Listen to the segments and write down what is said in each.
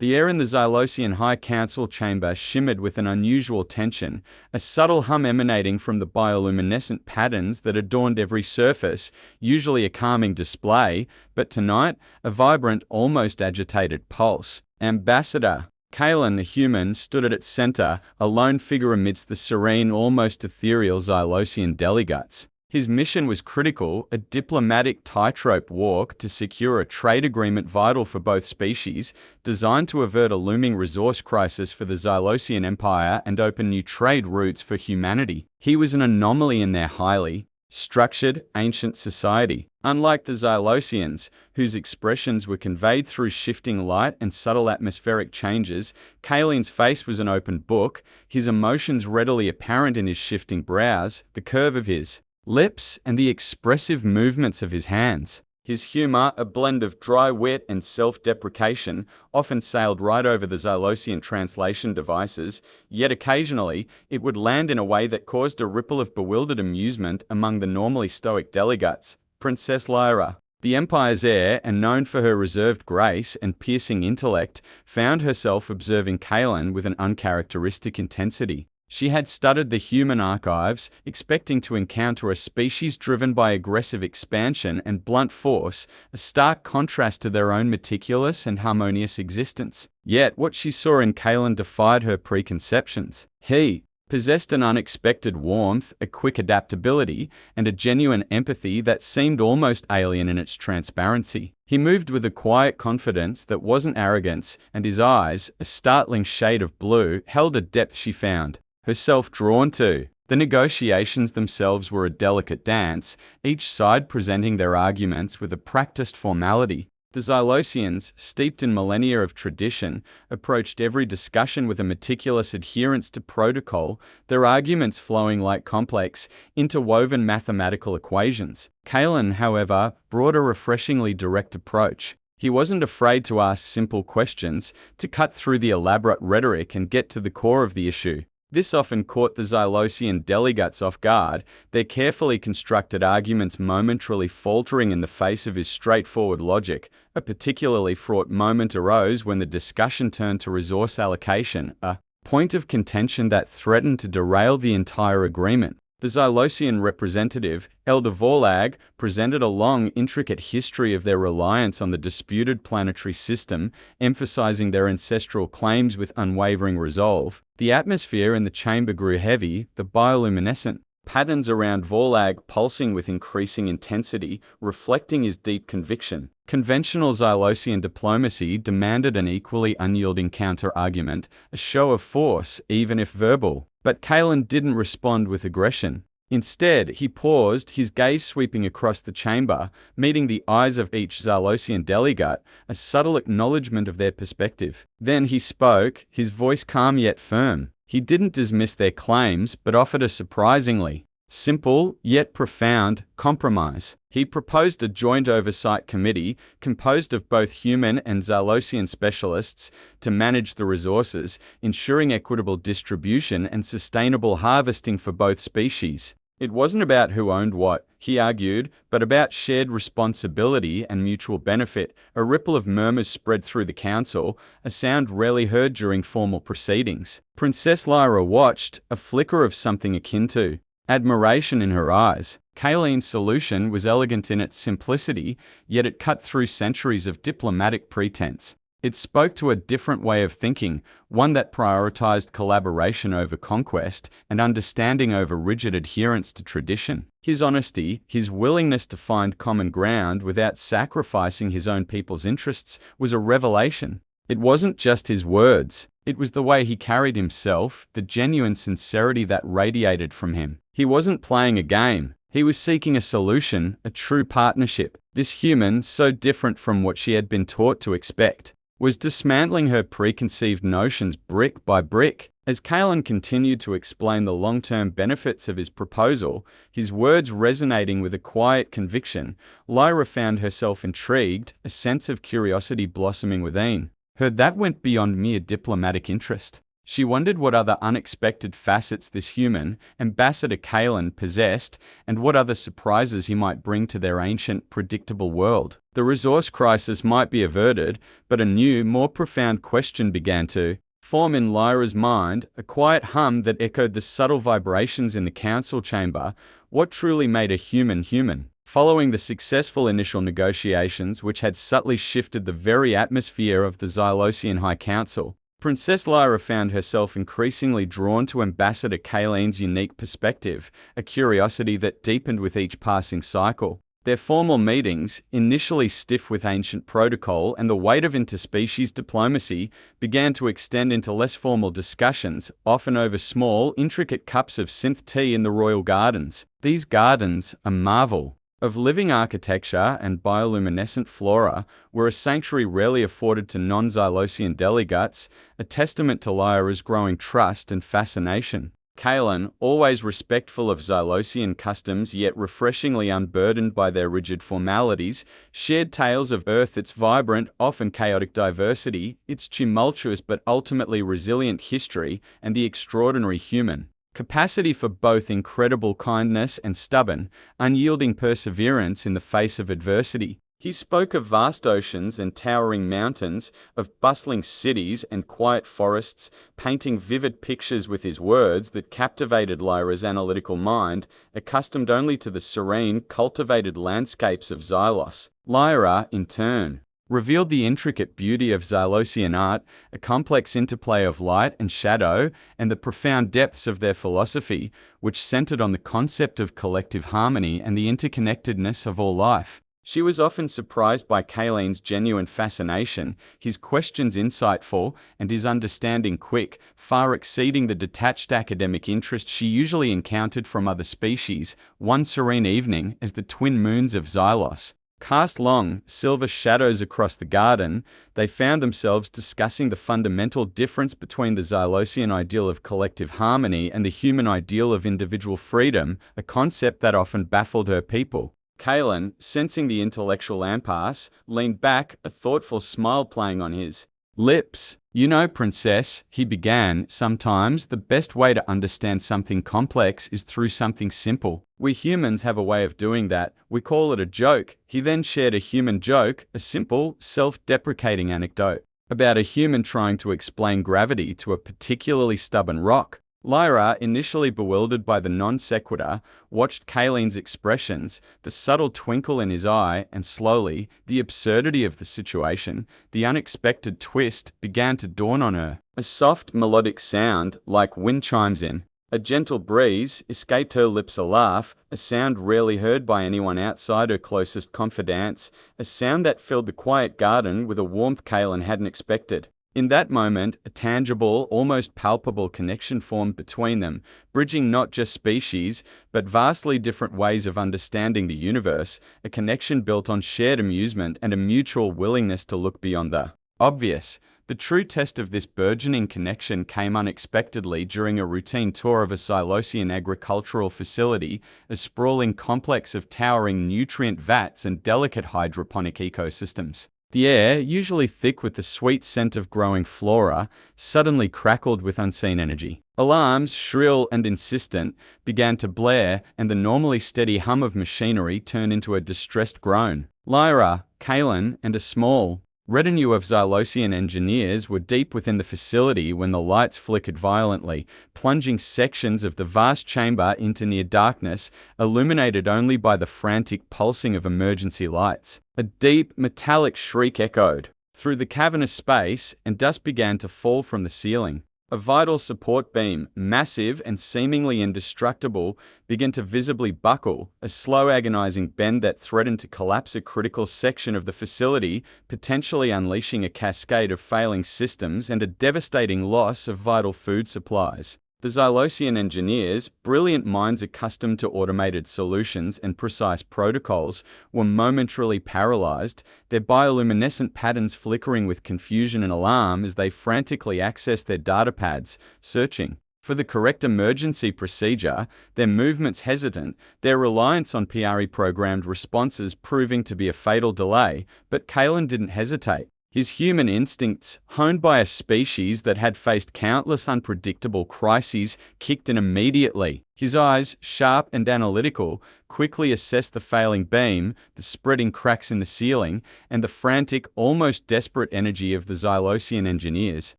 The air in the Xylosian High Council chamber shimmered with an unusual tension, a subtle hum emanating from the bioluminescent patterns that adorned every surface, usually a calming display, but tonight, a vibrant, almost agitated pulse. Ambassador Kalen, the human, stood at its center, a lone figure amidst the serene, almost ethereal Xylosian delegates. His mission was critical, a diplomatic tightrope walk to secure a trade agreement vital for both species, designed to avert a looming resource crisis for the Xylosian Empire and open new trade routes for humanity. He was an anomaly in their highly structured, ancient society. Unlike the Xylosians, whose expressions were conveyed through shifting light and subtle atmospheric changes, Kalen's face was an open book, his emotions readily apparent in his shifting brows, the curve of his lips, and the expressive movements of his hands. His humor, a blend of dry wit and self-deprecation, often sailed right over the Xylosian translation devices, yet occasionally it would land in a way that caused a ripple of bewildered amusement among the normally stoic delegates. Princess Lyra, the Empire's heir and known for her reserved grace and piercing intellect, found herself observing Kalen with an uncharacteristic intensity. She had studied the human archives, expecting to encounter a species driven by aggressive expansion and blunt force, a stark contrast to their own meticulous and harmonious existence. Yet what she saw in Kalen defied her preconceptions. He possessed an unexpected warmth, a quick adaptability, and a genuine empathy that seemed almost alien in its transparency. He moved with a quiet confidence that wasn't arrogance, and his eyes, a startling shade of blue, held a depth she found herself drawn to. The negotiations themselves were a delicate dance, each side presenting their arguments with a practiced formality. The Xylosians, steeped in millennia of tradition, approached every discussion with a meticulous adherence to protocol, their arguments flowing like complex, interwoven mathematical equations. Kalen, however, brought a refreshingly direct approach. He wasn't afraid to ask simple questions, to cut through the elaborate rhetoric and get to the core of the issue. This often caught the Xylosian delegates off guard, their carefully constructed arguments momentarily faltering in the face of his straightforward logic. A particularly fraught moment arose when the discussion turned to resource allocation, a point of contention that threatened to derail the entire agreement. The Xylosian representative, Elder Vorlag, presented a long, intricate history of their reliance on the disputed planetary system, emphasizing their ancestral claims with unwavering resolve. The atmosphere in the chamber grew heavy, the bioluminescent patterns around Vorlag pulsing with increasing intensity, reflecting his deep conviction. Conventional Xylosian diplomacy demanded an equally unyielding counter-argument, a show of force, even if verbal. But Kalen didn't respond with aggression. Instead, he paused, his gaze sweeping across the chamber, meeting the eyes of each Xylosian delegate, a subtle acknowledgement of their perspective. Then he spoke, his voice calm yet firm. He didn't dismiss their claims, but offered a surprisingly simple, yet profound, compromise. He proposed a joint oversight committee, composed of both human and Xylosian specialists, to manage the resources, ensuring equitable distribution and sustainable harvesting for both species. It wasn't about who owned what, he argued, but about shared responsibility and mutual benefit. A ripple of murmurs spread through the council, a sound rarely heard during formal proceedings. Princess Lyra watched, a flicker of something akin to admiration in her eyes. Kalen's solution was elegant in its simplicity, yet it cut through centuries of diplomatic pretense. It spoke to a different way of thinking, one that prioritized collaboration over conquest and understanding over rigid adherence to tradition. His honesty, his willingness to find common ground without sacrificing his own people's interests, was a revelation. It wasn't just his words, it was the way he carried himself, the genuine sincerity that radiated from him. He wasn't playing a game. He was seeking a solution, a true partnership. This human, so different from what she had been taught to expect, was dismantling her preconceived notions brick by brick. As Kalen continued to explain the long-term benefits of his proposal, his words resonating with a quiet conviction, Lyra found herself intrigued, a sense of curiosity blossoming within her that went beyond mere diplomatic interest. She wondered what other unexpected facets this human, Ambassador Kalen, possessed, and what other surprises he might bring to their ancient, predictable world. The resource crisis might be averted, but a new, more profound question began to form in Lyra's mind, a quiet hum that echoed the subtle vibrations in the council chamber. What truly made a human human? Following the successful initial negotiations which had subtly shifted the very atmosphere of the Xylosian High Council, Princess Lyra found herself increasingly drawn to Ambassador Kalen's unique perspective, a curiosity that deepened with each passing cycle. Their formal meetings, initially stiff with ancient protocol and the weight of interspecies diplomacy, began to extend into less formal discussions, often over small, intricate cups of synth tea in the royal gardens. These gardens, a marvel of living architecture and bioluminescent flora, were a sanctuary rarely afforded to non-Xylosian delegates, a testament to Lyra's growing trust and fascination. Kalen, always respectful of Xylosian customs yet refreshingly unburdened by their rigid formalities, shared tales of Earth, its vibrant, often chaotic diversity, its tumultuous but ultimately resilient history, and the extraordinary human capacity for both incredible kindness and stubborn, unyielding perseverance in the face of adversity. He spoke of vast oceans and towering mountains, of bustling cities and quiet forests, painting vivid pictures with his words that captivated Lyra's analytical mind, accustomed only to the serene, cultivated landscapes of Xylos. Lyra, in turn, revealed the intricate beauty of Xylosian art, a complex interplay of light and shadow, and the profound depths of their philosophy, which centered on the concept of collective harmony and the interconnectedness of all life. She was often surprised by Kalen's genuine fascination, his questions insightful, and his understanding quick, far exceeding the detached academic interest she usually encountered from other species. One serene evening, as the twin moons of Xylos cast long, silver shadows across the garden, they found themselves discussing the fundamental difference between the Xylosian ideal of collective harmony and the human ideal of individual freedom, a concept that often baffled her people. Kalen, sensing the intellectual impasse, leaned back, a thoughtful smile playing on his lips. "You know, Princess," he began, "sometimes the best way to understand something complex is through something simple. We humans have a way of doing that. We call it a joke." He then shared a human joke, a simple, self-deprecating anecdote about a human trying to explain gravity to a particularly stubborn rock. Lyra, initially bewildered by the non sequitur, watched Kalen's expressions, the subtle twinkle in his eye, and slowly, the absurdity of the situation, the unexpected twist, began to dawn on her. A soft, melodic sound, like wind chimes in a gentle breeze, escaped her lips. A laugh, a sound rarely heard by anyone outside her closest confidants, a sound that filled the quiet garden with a warmth Kalen hadn't expected. In that moment, a tangible, almost palpable connection formed between them, bridging not just species, but vastly different ways of understanding the universe, a connection built on shared amusement and a mutual willingness to look beyond the obvious. The true test of this burgeoning connection came unexpectedly during a routine tour of a Xylosian agricultural facility, a sprawling complex of towering nutrient vats and delicate hydroponic ecosystems. The air, usually thick with the sweet scent of growing flora, suddenly crackled with unseen energy. Alarms, shrill and insistent, began to blare, and the normally steady hum of machinery turned into a distressed groan. Lyra, Kalen, and a small retinue of Xylosian engineers were deep within the facility when the lights flickered violently, plunging sections of the vast chamber into near darkness, illuminated only by the frantic pulsing of emergency lights. A deep, metallic shriek echoed through the cavernous space, and dust began to fall from the ceiling. A vital support beam, massive and seemingly indestructible, began to visibly buckle, a slow agonizing bend that threatened to collapse a critical section of the facility, potentially unleashing a cascade of failing systems and a devastating loss of vital food supplies. The Xylosian engineers, brilliant minds accustomed to automated solutions and precise protocols, were momentarily paralyzed, their bioluminescent patterns flickering with confusion and alarm as they frantically accessed their datapads, searching for the correct emergency procedure, their movements hesitant, their reliance on PRE-programmed responses proving to be a fatal delay. But Kalen didn't hesitate. His human instincts, honed by a species that had faced countless unpredictable crises, kicked in immediately. His eyes, sharp and analytical, quickly assessed the failing beam, the spreading cracks in the ceiling, and the frantic, almost desperate energy of the Xylosian engineers.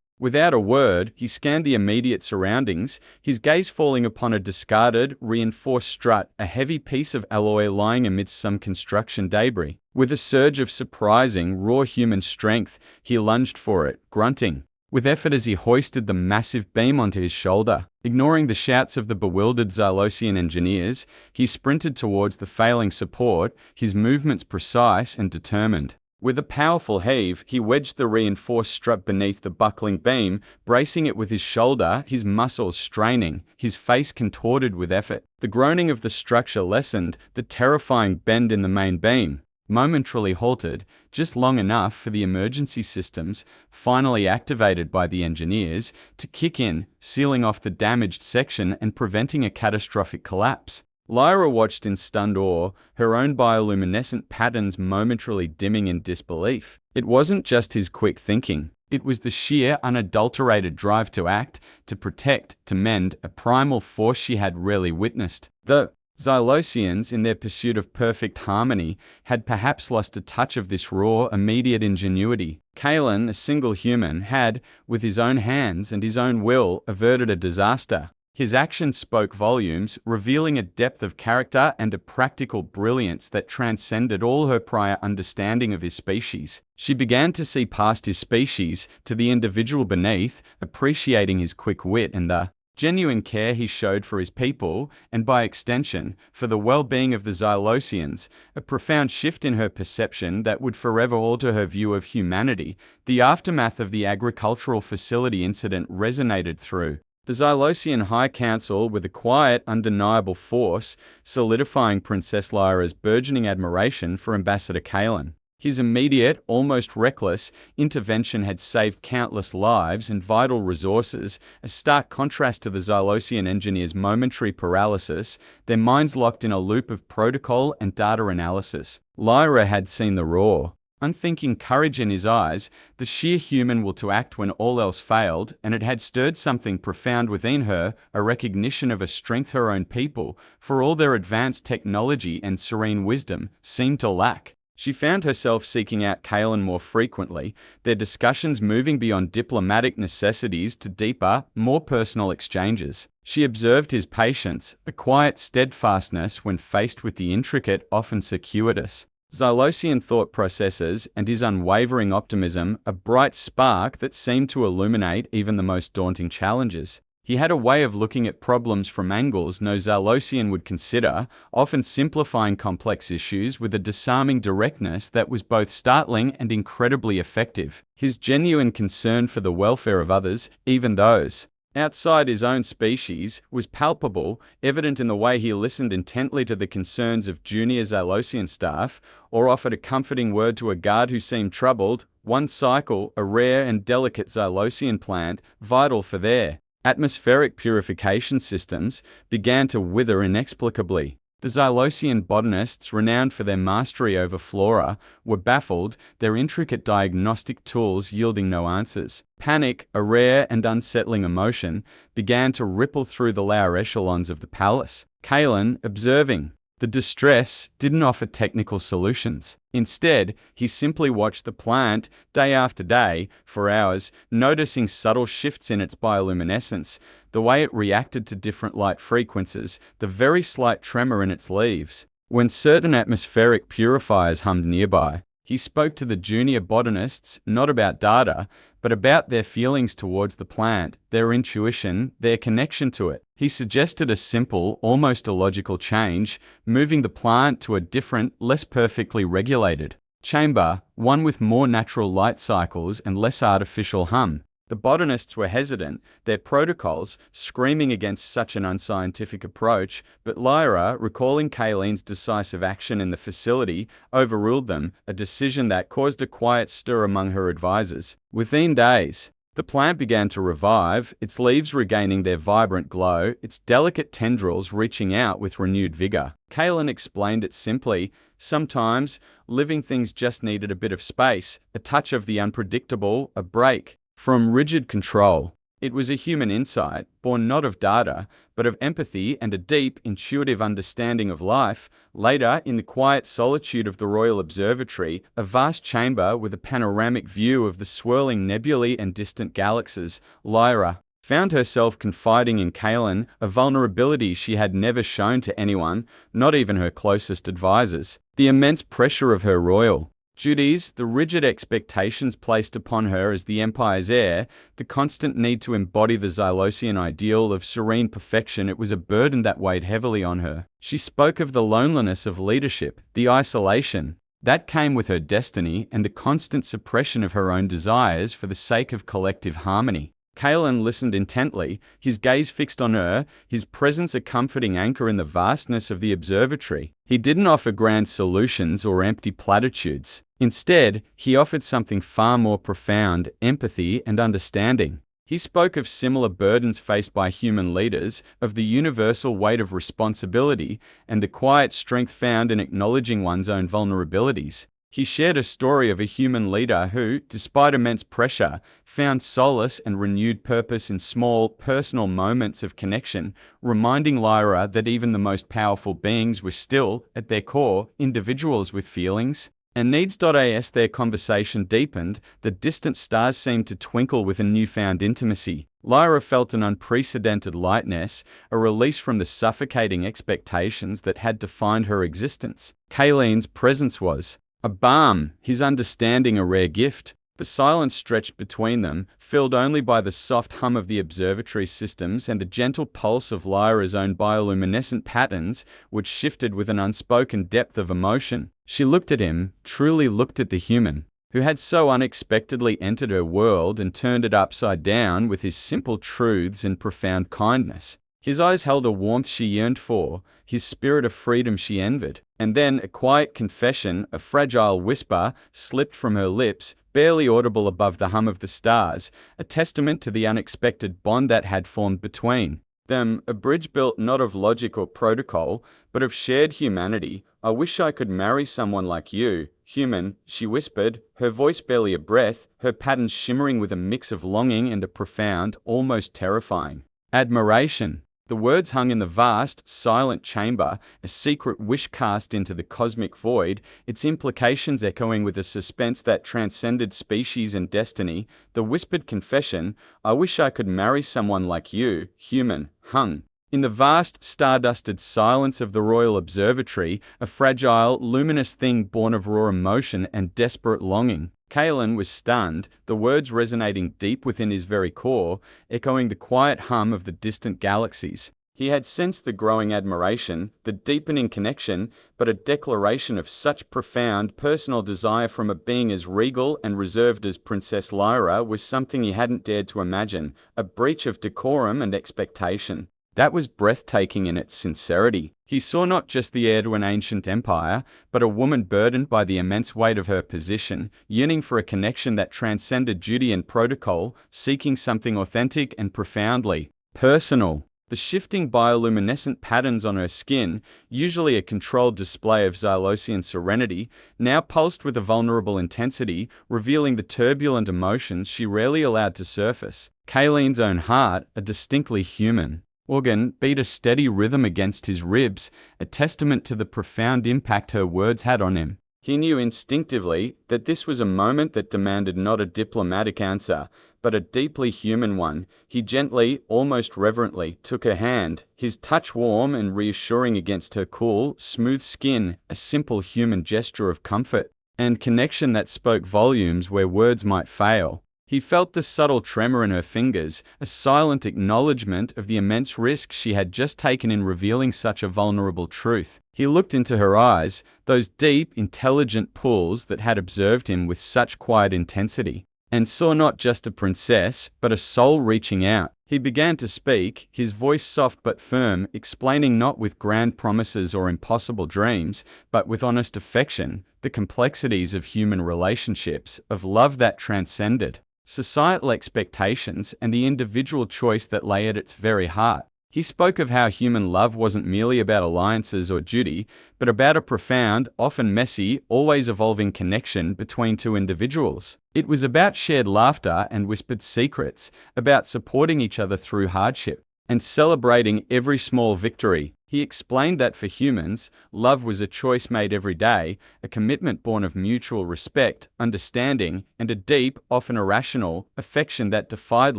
Without a word, he scanned the immediate surroundings, his gaze falling upon a discarded, reinforced strut, a heavy piece of alloy lying amidst some construction debris. With a surge of surprising, raw human strength, he lunged for it, grunting with effort as he hoisted the massive beam onto his shoulder. Ignoring the shouts of the bewildered Xylosian engineers, he sprinted towards the failing support, his movements precise and determined. With a powerful heave, he wedged the reinforced strut beneath the buckling beam, bracing it with his shoulder, his muscles straining, his face contorted with effort. The groaning of the structure lessened, the terrifying bend in the main beam momentarily halted, just long enough for the emergency systems, finally activated by the engineers, to kick in, sealing off the damaged section and preventing a catastrophic collapse. Lyra watched in stunned awe, her own bioluminescent patterns momentarily dimming in disbelief. It wasn't just his quick thinking. It was the sheer, unadulterated drive to act, to protect, to mend, a primal force she had rarely witnessed. The Xylosians, in their pursuit of perfect harmony, had perhaps lost a touch of this raw, immediate ingenuity. Kalen, a single human, had, with his own hands and his own will, averted a disaster. His actions spoke volumes, revealing a depth of character and a practical brilliance that transcended all her prior understanding of his species. She began to see past his species, to the individual beneath, appreciating his quick wit and the genuine care he showed for his people, and by extension, for the well-being of the Xylosians, a profound shift in her perception that would forever alter her view of humanity. The aftermath of the agricultural facility incident resonated through the Xylosian High Council with a quiet, undeniable force, solidifying Princess Lyra's burgeoning admiration for Ambassador Kalen. His immediate, almost reckless, intervention had saved countless lives and vital resources, a stark contrast to the Xylosian engineers' momentary paralysis, their minds locked in a loop of protocol and data analysis. Lyra had seen the raw, unthinking courage in his eyes, the sheer human will to act when all else failed, and it had stirred something profound within her, a recognition of a strength her own people, for all their advanced technology and serene wisdom, seemed to lack. She found herself seeking out Kalen more frequently, their discussions moving beyond diplomatic necessities to deeper, more personal exchanges. She observed his patience, a quiet steadfastness when faced with the intricate, often circuitous Xylosian thought processes, and his unwavering optimism, a bright spark that seemed to illuminate even the most daunting challenges. He had a way of looking at problems from angles no Xylosian would consider, often simplifying complex issues with a disarming directness that was both startling and incredibly effective. His genuine concern for the welfare of others, even those outside his own species, was palpable, evident in the way he listened intently to the concerns of junior Xylosian staff, or offered a comforting word to a guard who seemed troubled. One cycle, a rare and delicate Xylosian plant, vital for their atmospheric purification systems, began to wither inexplicably. The Xylosian botanists, renowned for their mastery over flora, were baffled, their intricate diagnostic tools yielding no answers. Panic, a rare and unsettling emotion, began to ripple through the lower echelons of the palace. Kalen, observing the distress, didn't offer technical solutions. Instead, he simply watched the plant, day after day, for hours, noticing subtle shifts in its bioluminescence, the way it reacted to different light frequencies, the very slight tremor in its leaves. When certain atmospheric purifiers hummed nearby, he spoke to the junior botanists, not about data, but about their feelings towards the plant, their intuition, their connection to it. He suggested a simple, almost illogical change, moving the plant to a different, less perfectly regulated chamber, one with more natural light cycles and less artificial hum. The botanists were hesitant, their protocols screaming against such an unscientific approach, but Lyra, recalling Kalen's decisive action in the facility, overruled them, a decision that caused a quiet stir among her advisors. Within days, The plant began to revive, its leaves regaining their vibrant glow, its delicate tendrils reaching out with renewed vigor. Kaelin explained it simply. Sometimes, living things just needed a bit of space, a touch of the unpredictable, a break from rigid control. It was a human insight, born not of data, but of empathy and a deep, intuitive understanding of life. Later, in the quiet solitude of the Royal Observatory, a vast chamber with a panoramic view of the swirling nebulae and distant galaxies, Lyra found herself confiding in Kaelin, a vulnerability she had never shown to anyone, not even her closest advisors. The immense pressure of her royal duties, the rigid expectations placed upon her as the Empire's heir, the constant need to embody the Xylosian ideal of serene perfection, it was a burden that weighed heavily on her. She spoke of the loneliness of leadership, the isolation that came with her destiny, and the constant suppression of her own desires for the sake of collective harmony. Kaelin listened intently, his gaze fixed on her, his presence a comforting anchor in the vastness of the observatory. He didn't offer grand solutions or empty platitudes. Instead, he offered something far more profound: empathy and understanding. He spoke of similar burdens faced by human leaders, of the universal weight of responsibility, and the quiet strength found in acknowledging one's own vulnerabilities. He shared a story of a human leader who, despite immense pressure, found solace and renewed purpose in small, personal moments of connection, reminding Lyra that even the most powerful beings were still, at their core, individuals with feelings and needs. As their conversation deepened, the distant stars seemed to twinkle with a newfound intimacy. Lyra felt an unprecedented lightness, a release from the suffocating expectations that had defined her existence. Kaelin's presence was a balm, his understanding a rare gift. The silence stretched between them, filled only by the soft hum of the observatory systems and the gentle pulse of Lyra's own bioluminescent patterns, which shifted with an unspoken depth of emotion. She looked at him, truly looked at the human, who had so unexpectedly entered her world and turned it upside down with his simple truths and profound kindness. His eyes held a warmth she yearned for, his spirit a freedom she envied. And then a quiet confession, a fragile whisper, slipped from her lips, barely audible above the hum of the stars, a testament to the unexpected bond that had formed between them, a bridge built not of logic or protocol, but of shared humanity. "I wish I could marry someone like you, human," she whispered, her voice barely a breath, her patterns shimmering with a mix of longing and a profound, almost terrifying admiration. The words hung in the vast, silent chamber, a secret wish cast into the cosmic void, its implications echoing with a suspense that transcended species and destiny. The whispered confession, "I wish I could marry someone like you, human," hung in the vast, star-dusted silence of the Royal Observatory, a fragile, luminous thing born of raw emotion and desperate longing. Kaelin was stunned, the words resonating deep within his very core, echoing the quiet hum of the distant galaxies. He had sensed the growing admiration, the deepening connection, but a declaration of such profound, personal desire from a being as regal and reserved as Princess Lyra was something he hadn't dared to imagine, a breach of decorum and expectation that was breathtaking in its sincerity. He saw not just the heir to an ancient empire, but a woman burdened by the immense weight of her position, yearning for a connection that transcended duty and protocol, seeking something authentic and profoundly personal. The shifting bioluminescent patterns on her skin, usually a controlled display of Xylosian serenity, now pulsed with a vulnerable intensity, revealing the turbulent emotions she rarely allowed to surface. Kaelin's own heart, a distinctly human organ, beat a steady rhythm against his ribs, a testament to the profound impact her words had on him. He knew instinctively that this was a moment that demanded not a diplomatic answer, but a deeply human one. He gently, almost reverently, took her hand, his touch warm and reassuring against her cool, smooth skin, a simple human gesture of comfort and connection that spoke volumes where words might fail. He felt the subtle tremor in her fingers, a silent acknowledgement of the immense risk she had just taken in revealing such a vulnerable truth. He looked into her eyes, those deep, intelligent pools that had observed him with such quiet intensity, and saw not just a princess, but a soul reaching out. He began to speak, his voice soft but firm, explaining not with grand promises or impossible dreams, but with honest affection, the complexities of human relationships, of love that transcended societal expectations, and the individual choice that lay at its very heart. He spoke of how human love wasn't merely about alliances or duty, but about a profound, often messy, always evolving connection between two individuals. It was about shared laughter and whispered secrets, about supporting each other through hardship, and celebrating every small victory. He explained that for humans, love was a choice made every day, a commitment born of mutual respect, understanding, and a deep, often irrational, affection that defied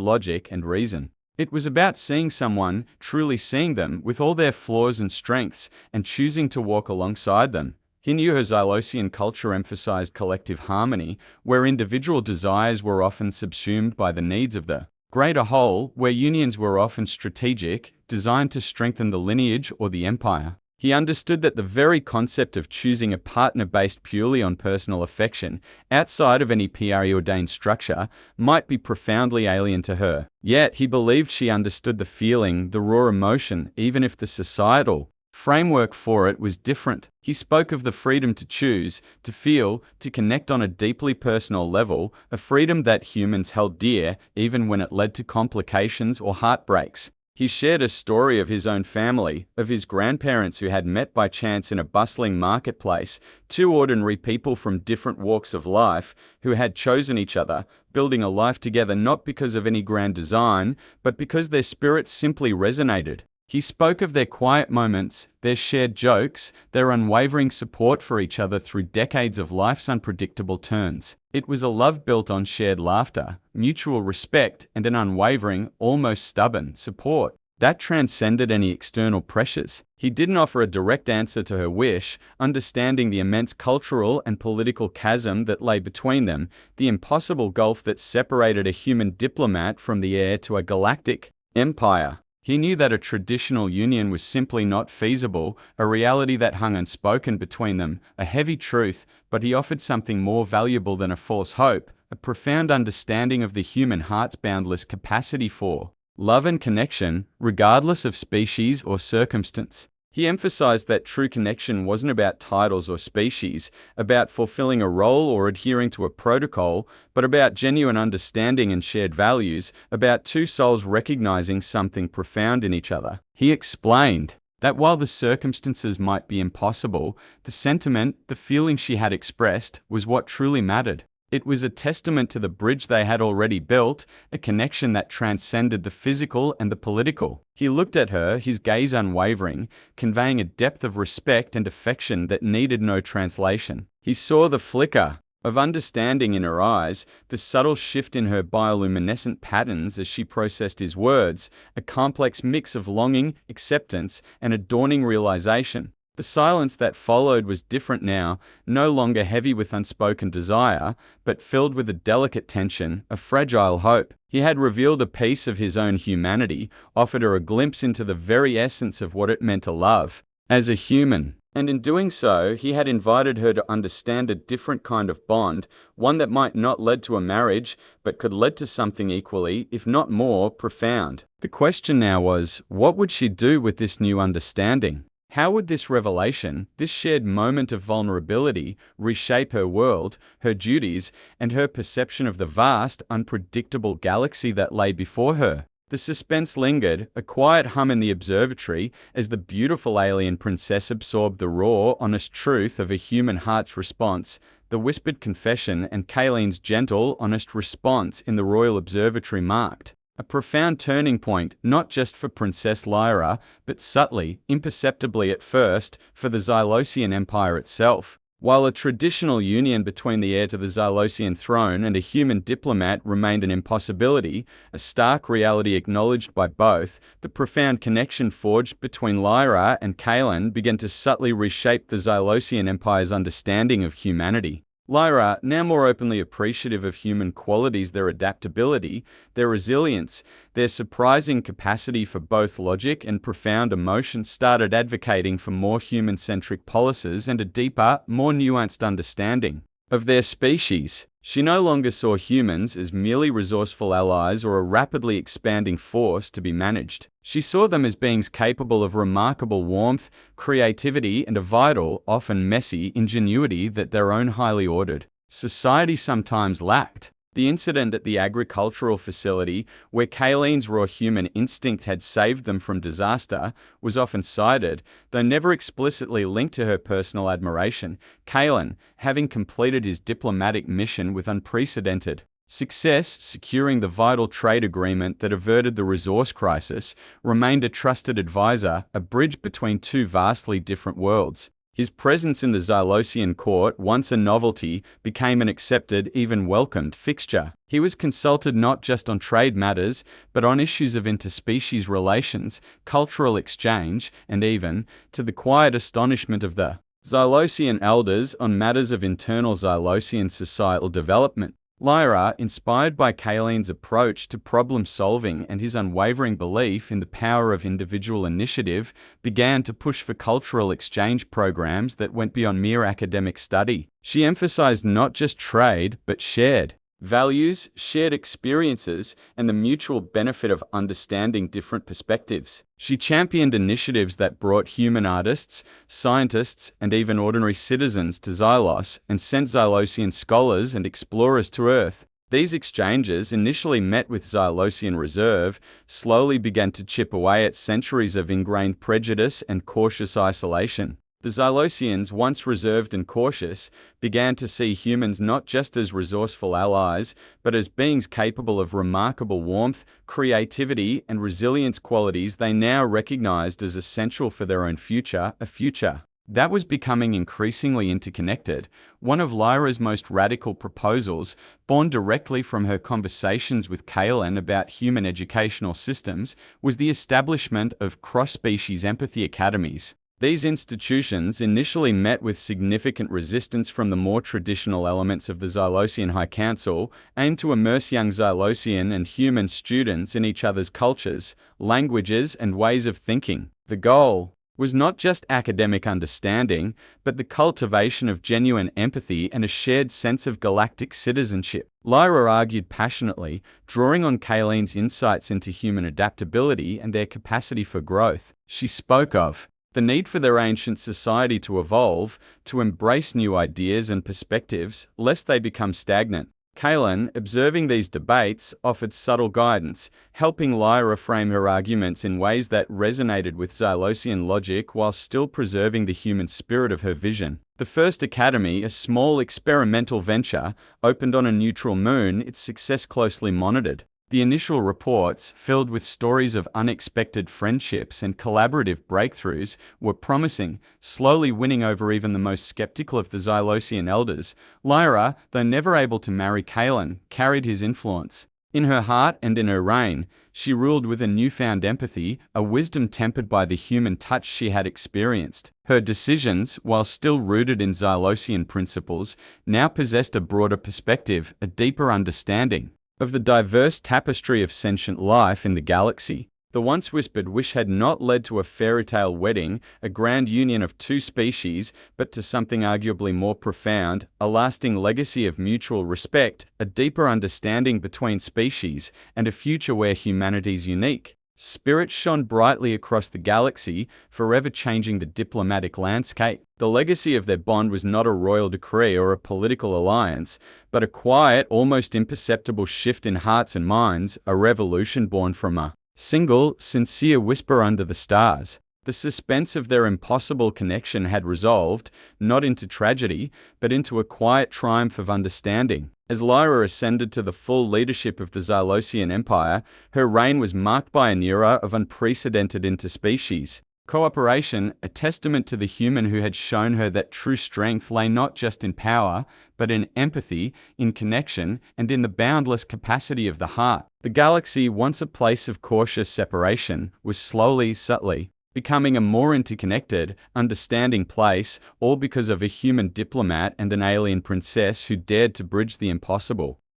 logic and reason. It was about seeing someone, truly seeing them, with all their flaws and strengths, and choosing to walk alongside them. He knew her Xylosian culture emphasized collective harmony, where individual desires were often subsumed by the needs of the greater whole, where unions were often strategic, designed to strengthen the lineage or the empire. He understood that the very concept of choosing a partner based purely on personal affection, outside of any preordained structure, might be profoundly alien to her. Yet he believed she understood the feeling, the raw emotion, even if the societal framework for it was different. He spoke of the freedom to choose, to feel, to connect on a deeply personal level, a freedom that humans held dear, even when it led to complications or heartbreaks. He shared a story of his own family, of his grandparents who had met by chance in a bustling marketplace, two ordinary people from different walks of life who had chosen each other, building a life together not because of any grand design, but because their spirits simply resonated. He spoke of their quiet moments, their shared jokes, their unwavering support for each other through decades of life's unpredictable turns. It was a love built on shared laughter, mutual respect, and an unwavering, almost stubborn, support that transcended any external pressures. He didn't offer a direct answer to her wish, understanding the immense cultural and political chasm that lay between them, the impossible gulf that separated a human diplomat from the heir to a galactic empire. He knew that a traditional union was simply not feasible, a reality that hung unspoken between them, a heavy truth, but he offered something more valuable than a false hope, a profound understanding of the human heart's boundless capacity for love and connection, regardless of species or circumstance. He emphasized that true connection wasn't about titles or species, about fulfilling a role or adhering to a protocol, but about genuine understanding and shared values, about two souls recognizing something profound in each other. He explained that while the circumstances might be impossible, the sentiment, the feeling she had expressed, was what truly mattered. It was a testament to the bridge they had already built, a connection that transcended the physical and the political. He looked at her, his gaze unwavering, conveying a depth of respect and affection that needed no translation. He saw the flicker of understanding in her eyes, the subtle shift in her bioluminescent patterns as she processed his words, a complex mix of longing, acceptance, and a dawning realization. The silence that followed was different now, no longer heavy with unspoken desire, but filled with a delicate tension, a fragile hope. He had revealed a piece of his own humanity, offered her a glimpse into the very essence of what it meant to love as a human. And in doing so, he had invited her to understand a different kind of bond, one that might not lead to a marriage, but could lead to something equally, if not more, profound. The question now was, what would she do with this new understanding? How would this revelation, this shared moment of vulnerability, reshape her world, her duties, and her perception of the vast, unpredictable galaxy that lay before her? The suspense lingered, a quiet hum in the observatory, as the beautiful alien princess absorbed the raw, honest truth of a human heart's response, the whispered confession and Kayleen's gentle, honest response in the Royal Observatory marked a profound turning point, not just for Princess Lyra, but subtly, imperceptibly at first, for the Xylosian Empire itself. While a traditional union between the heir to the Xylosian throne and a human diplomat remained an impossibility, a stark reality acknowledged by both, the profound connection forged between Lyra and Kaylin began to subtly reshape the Xylosian Empire's understanding of humanity. Lyra, now more openly appreciative of human qualities, their adaptability, their resilience, their surprising capacity for both logic and profound emotion, started advocating for more human-centric policies and a deeper, more nuanced understanding of their species. She no longer saw humans as merely resourceful allies or a rapidly expanding force to be managed. She saw them as beings capable of remarkable warmth, creativity, and a vital, often messy, ingenuity that their own highly ordered society sometimes lacked. The incident at the agricultural facility, where Kayleen's raw human instinct had saved them from disaster, was often cited, though never explicitly linked to her personal admiration. Kayleen, having completed his diplomatic mission with unprecedented success, securing the vital trade agreement that averted the resource crisis, remained a trusted advisor, a bridge between two vastly different worlds. His presence in the Xylosian court, once a novelty, became an accepted, even welcomed fixture. He was consulted not just on trade matters, but on issues of interspecies relations, cultural exchange, and even, to the quiet astonishment of the Xylosian elders, on matters of internal Xylosian societal development. Lyra, inspired by Kayleen's approach to problem-solving and his unwavering belief in the power of individual initiative, began to push for cultural exchange programs that went beyond mere academic study. She emphasized not just trade, but shared values, shared experiences, and the mutual benefit of understanding different perspectives. She championed initiatives that brought human artists, scientists, and even ordinary citizens to Xylos and sent Xylosian scholars and explorers to Earth. These exchanges, initially met with Xylosian reserve, slowly began to chip away at centuries of ingrained prejudice and cautious isolation. The Xylosians, once reserved and cautious, began to see humans not just as resourceful allies, but as beings capable of remarkable warmth, creativity, and resilience, qualities they now recognized as essential for their own future, a future that was becoming increasingly interconnected. One of Lyra's most radical proposals, born directly from her conversations with Kayleen about human educational systems, was the establishment of cross-species empathy academies. These institutions initially met with significant resistance from the more traditional elements of the Xylosian High Council, aimed to immerse young Xylosian and human students in each other's cultures, languages, and ways of thinking. The goal was not just academic understanding, but the cultivation of genuine empathy and a shared sense of galactic citizenship. Lyra argued passionately, drawing on Kayleen's insights into human adaptability and their capacity for growth. She spoke of the need for their ancient society to evolve, to embrace new ideas and perspectives, lest they become stagnant. Kayleen, observing these debates, offered subtle guidance, helping Lyra frame her arguments in ways that resonated with Xylosian logic while still preserving the human spirit of her vision. The first academy, a small experimental venture, opened on a neutral moon, its success closely monitored. The initial reports, filled with stories of unexpected friendships and collaborative breakthroughs, were promising, slowly winning over even the most skeptical of the Xylosian elders. Lyra, though never able to marry Kayleen, carried his influence. In her heart and in her reign, she ruled with a newfound empathy, a wisdom tempered by the human touch she had experienced. Her decisions, while still rooted in Xylosian principles, now possessed a broader perspective, a deeper understanding of the diverse tapestry of sentient life in the galaxy. The once whispered wish had not led to a fairy tale wedding, a grand union of two species, but to something arguably more profound, a lasting legacy of mutual respect, a deeper understanding between species, and a future where humanity's unique spirit shone brightly across the galaxy, forever changing the diplomatic landscape. The legacy of their bond was not a royal decree or a political alliance, but a quiet, almost imperceptible shift in hearts and minds, a revolution born from a single, sincere whisper under the stars. The suspense of their impossible connection had resolved, not into tragedy, but into a quiet triumph of understanding. As Lyra ascended to the full leadership of the Xylosian Empire, her reign was marked by an era of unprecedented interspecies cooperation, a testament to the human who had shown her that true strength lay not just in power, but in empathy, in connection, and in the boundless capacity of the heart. The galaxy, once a place of cautious separation, was slowly, subtly becoming a more interconnected, understanding place, all because of a human diplomat and an alien princess who dared to bridge the impossible.